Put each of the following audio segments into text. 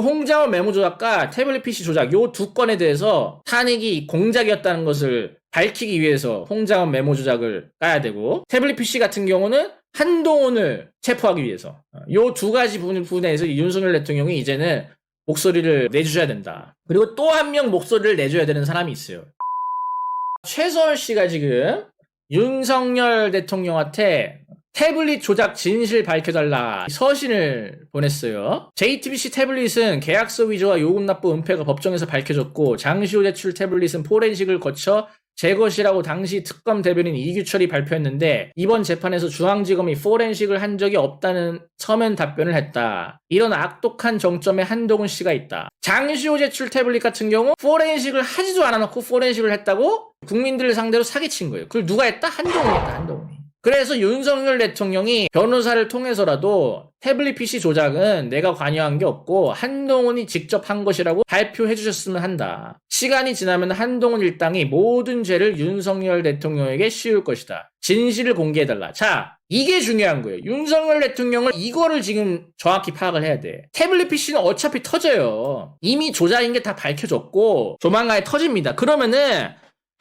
홍장원 메모 조작과 태블릿 PC 조작 요 두 건에 대해서 탄핵이 공작이었다는 것을 밝히기 위해서 홍장원 메모 조작을 까야 되고, 태블릿 PC 같은 경우는 한동훈을 체포하기 위해서 요 두 가지 부분에 대해서 윤석열 대통령이 이제는 목소리를 내주셔야 된다. 그리고 또 한 명 목소리를 내줘야 되는 사람이 있어요. 최서원 씨가 지금 윤석열 대통령한테 태블릿 조작 진실 밝혀달라 서신을 보냈어요. JTBC 태블릿은 계약서 위조와 요금 납부 은폐가 법정에서 밝혀졌고, 장시호 제출 태블릿은 포렌식을 거쳐 제 것이라고 당시 특검 대변인 이규철이 발표했는데, 이번 재판에서 중앙지검이 포렌식을 한 적이 없다는 서면 답변을 했다. 이런 악독한 정점에 한동훈 씨가 있다. 장시호 제출 태블릿 같은 경우 포렌식을 하지도 않아놓고 포렌식을 했다고 국민들을 상대로 사기친 거예요. 그걸 누가 했다? 한동훈이 했다. 한동훈이. 그래서 윤석열 대통령이 변호사를 통해서라도 태블릿 PC 조작은 내가 관여한 게 없고 한동훈이 직접 한 것이라고 발표해 주셨으면 한다. 시간이 지나면 한동훈 일당이 모든 죄를 윤석열 대통령에게 씌울 것이다. 진실을 공개해달라. 자, 이게 중요한 거예요. 윤석열 대통령은 이거를 지금 정확히 파악을 해야 돼. 태블릿 PC는 어차피 터져요. 이미 조작인 게 다 밝혀졌고 조만간에 터집니다. 그러면은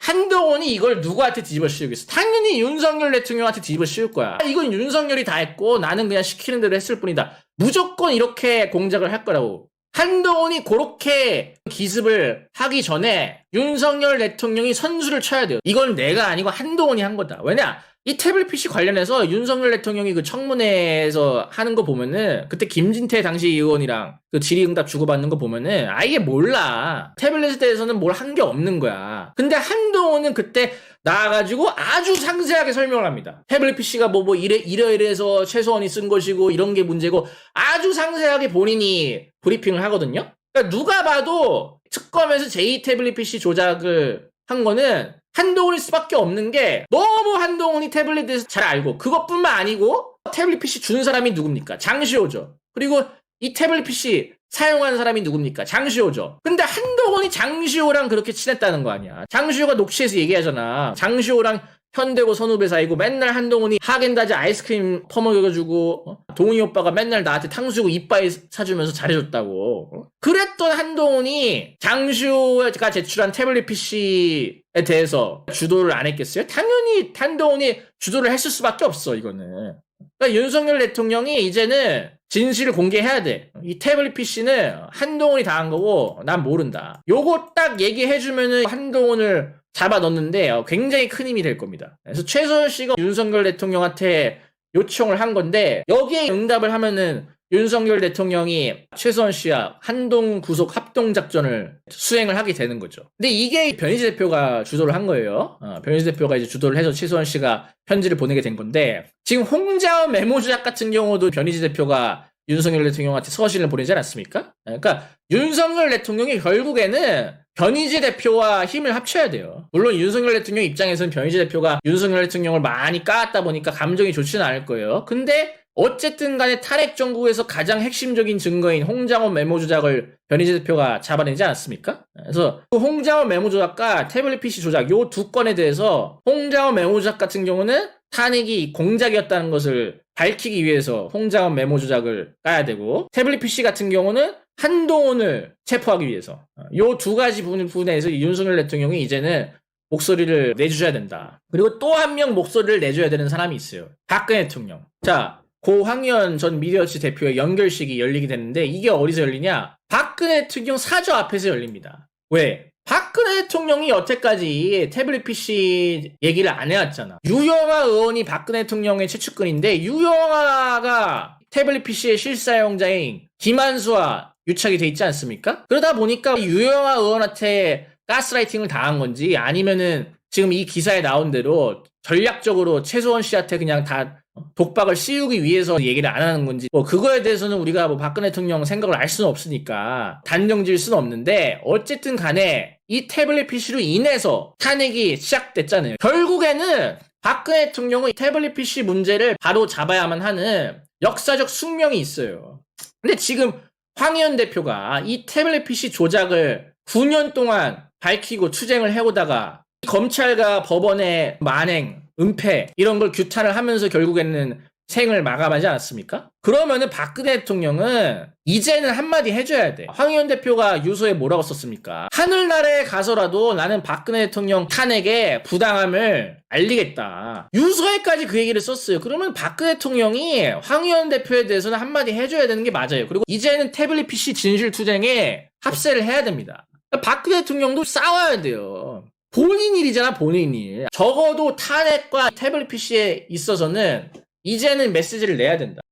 한동훈이 이걸 누구한테 뒤집어 씌우겠어? 당연히 윤석열 대통령한테 뒤집어 씌울 거야. 이건 윤석열이 다 했고 나는 그냥 시키는 대로 했을 뿐이다. 무조건 이렇게 공작을 할 거라고. 한동훈이 그렇게 기습을 하기 전에 윤석열 대통령이 선수를 쳐야 돼요. 이건 내가 아니고 한동훈이 한 거다. 왜냐? 이 태블릿 PC 관련해서 윤석열 대통령이 그 청문회에서 하는 거 보면은, 그때 김진태 당시 의원이랑 그 질의응답 주고받는 거 보면은 아예 몰라. 태블릿에 대해서는 뭘 한 게 없는 거야. 근데 한동훈은 그때 나와가지고 아주 상세하게 설명을 합니다. 태블릿 PC가 이래서 최소원이 쓴 것이고 이런 게 문제고 아주 상세하게 본인이 브리핑을 하거든요. 그러니까 누가 봐도 특검에서 제2 태블릿 PC 조작을 한 거는 한동훈일 수밖에 없는 게, 너무 한동훈이 태블릿에 대해서 잘 알고, 그것뿐만 아니고 태블릿 PC 준 사람이 누굽니까? 장시호죠. 그리고 이 태블릿 PC 사용한 사람이 누굽니까? 장시호죠. 근데 한동훈이 장시호랑 그렇게 친했다는 거 아니야. 장시호가 녹취해서 얘기하잖아. 장시호랑 현대고 선후배 사이고 맨날 한동훈이 하겐다즈 아이스크림 퍼먹여주고, 동훈이 오빠가 맨날 나한테 탕수육 이빠이 사주면서 잘해줬다고. 그랬던 한동훈이 장시호가 제출한 태블릿 PC에 대해서 주도를 안 했겠어요? 당연히 한동훈이 주도를 했을 수밖에 없어, 이거는. 그러니까 윤석열 대통령이 이제는 진실을 공개해야 돼. 이 태블릿 PC는 한동훈이 다 한 거고 난 모른다. 요거 딱 얘기해주면은 한동훈을 잡아 넣는데 굉장히 큰 힘이 될 겁니다. 그래서 최서원 씨가 윤석열 대통령한테 요청을 한 건데, 여기에 응답을 하면은 윤석열 대통령이 최서원 씨와 한동 구속 합동 작전을 수행을 하게 되는 거죠. 근데 이게 변희재 대표가 주도를 한 거예요. 변희재 대표가 이제 주도를 해서 최서원 씨가 편지를 보내게 된 건데, 지금 홍장원 메모 조작 같은 경우도 변희재 대표가 윤석열 대통령한테 서신을 보내지 않았습니까? 그러니까 윤석열 대통령이 결국에는 변희재 대표와 힘을 합쳐야 돼요. 물론 윤석열 대통령 입장에서는 변희재 대표가 윤석열 대통령을 많이 까았다 보니까 감정이 좋지는 않을 거예요. 근데 어쨌든 간에 탄핵 정국에서 가장 핵심적인 증거인 홍장원 메모 조작을 변희재 대표가 잡아내지 않았습니까? 그래서 그 홍장원 메모 조작과 태블릿 PC 조작 요 두 건에 대해서 홍장원 메모 조작 같은 경우는 탄핵이 공작이었다는 것을 밝히기 위해서 홍장원 메모 조작을 까야 되고, 태블릿 PC 같은 경우는 한동훈을 체포하기 위해서 요 두 가지 부분에 대해서 윤석열 대통령이 이제는 목소리를 내주셔야 된다. 그리고 또 한 명 목소리를 내줘야 되는 사람이 있어요. 박근혜 대통령. 자, 고 황희연 전 미디어치 대표의 연결식이 열리게 됐는데, 이게 어디서 열리냐? 박근혜 대통령 사저 앞에서 열립니다. 왜? 박근혜 대통령이 여태까지 태블릿 PC 얘기를 안 해왔잖아. 유영하 의원이 박근혜 대통령의 최측근인데, 유영하가 태블릿 PC의 실사용자인 김한수와 유착이 돼 있지 않습니까? 그러다 보니까 유영하 의원한테 가스라이팅을 당한 건지, 아니면은 지금 이 기사에 나온 대로 전략적으로 최소원 씨한테 그냥 다 독박을 씌우기 위해서 얘기를 안 하는 건지, 그거에 대해서는 우리가 박근혜 대통령 생각을 알 수는 없으니까 단정 지을 수는 없는데, 어쨌든 간에 이 태블릿 PC로 인해서 탄핵이 시작됐잖아요. 결국에는 박근혜 대통령은 태블릿 PC 문제를 바로 잡아야만 하는 역사적 숙명이 있어요. 근데 지금 황희연 대표가 이 태블릿 PC 조작을 9년 동안 밝히고 투쟁을 해오다가 검찰과 법원의 만행, 은폐 이런 걸 규탄을 하면서 결국에는 생을 마감하지 않았습니까? 그러면은 박근혜 대통령은 이제는 한마디 해줘야 돼. 황의원 대표가 유서에 뭐라고 썼습니까? 하늘나라에 가서라도 나는 박근혜 대통령 탄핵의 부당함을 알리겠다. 유서에까지 그 얘기를 썼어요. 그러면 박근혜 대통령이 황의원 대표에 대해서는 한마디 해줘야 되는 게 맞아요. 그리고 이제는 태블릿 PC 진실투쟁에 합세를 해야 됩니다. 박근혜 대통령도 싸워야 돼요. 본인 일이잖아, 본인 일. 적어도 탄핵과 태블릿 PC에 있어서는 이제는 메시지를 내야 된다.